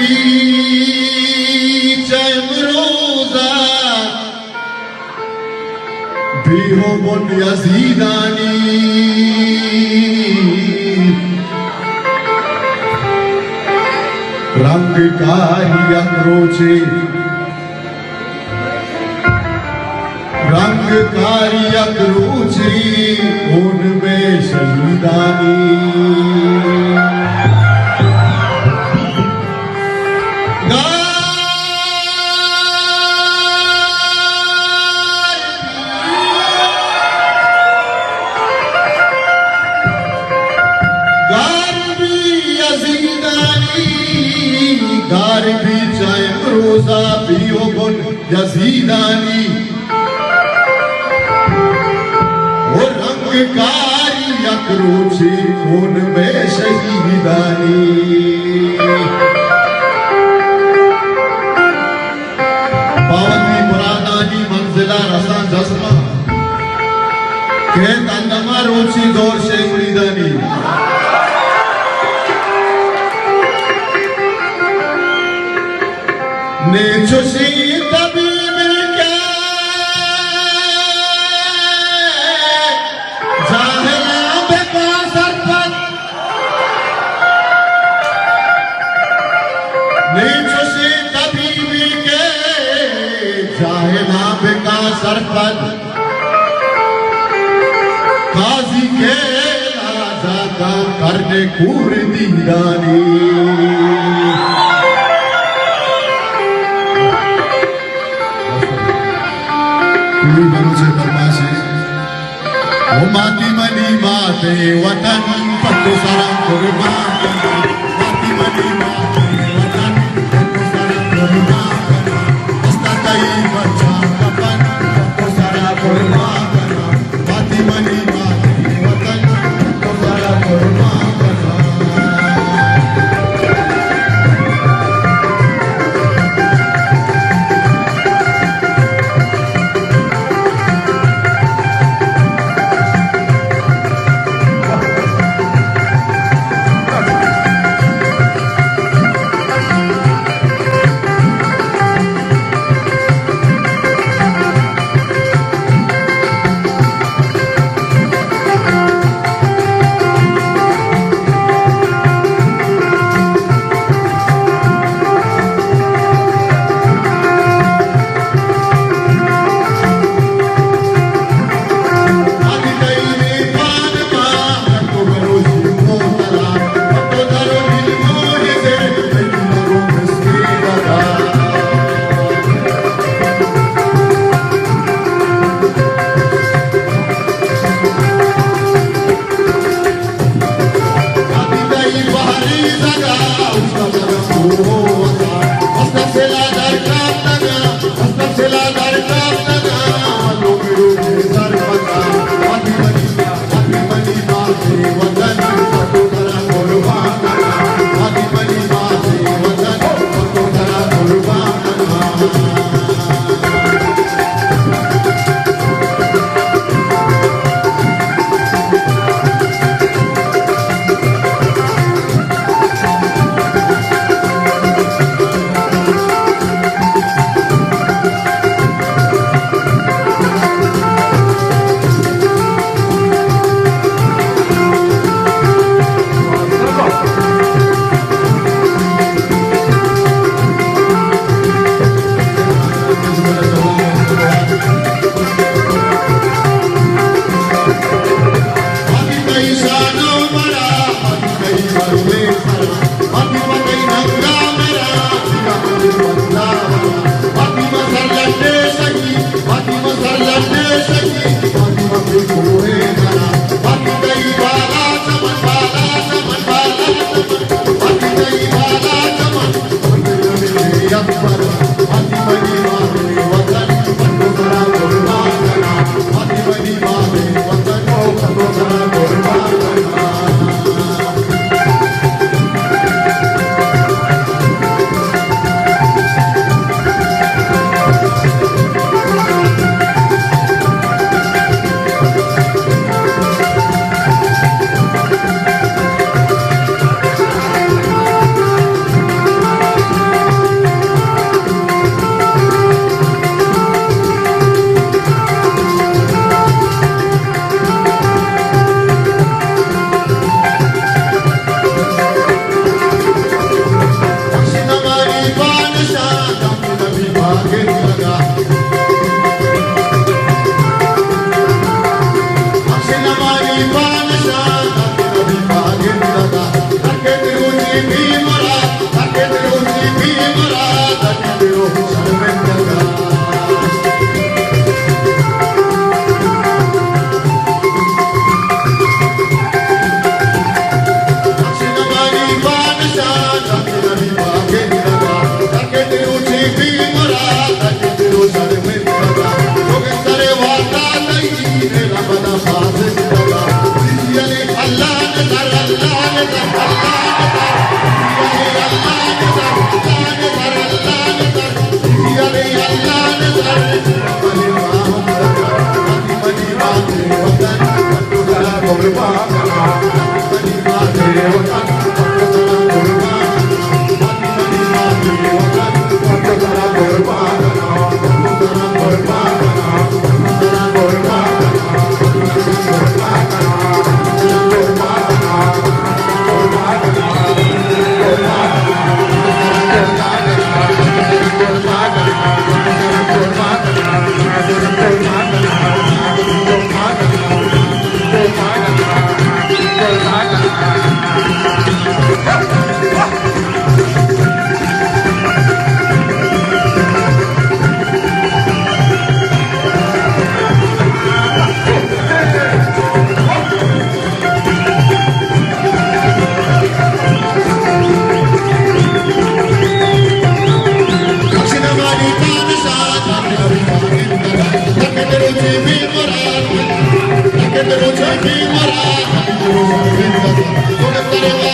बीच अमरोजा बिहो बन यजीदानी रंग कारी अक्रोचे रंग कारी अक्रोचे उनमें शहीदानी गारबी चाहे रोजा पियो गुन यजीदानी वो रंग कारी अक्रोचे खून में शहीदानी पावनी मुरादानी मंजिला रसा जस्मा के तंदमा रोची दौर से मुरीदानी नेचो सी तभी मिलके जाहला बेका सरपत नेचो सी तभी मिलके जाहला बेका सरपत काजी के राजा का करने कूर दीदानी से फरमाशे ओ माती मनी माते वतन पत्तो सारा कुर्बान माती मनी माते वतन पत्तो सारा कुर्बान हस्ता कई बच्चा कपन पत्तो सारा कुर्बान माती मनी माते वतन पत्तो सारा कुर्बान Thank you.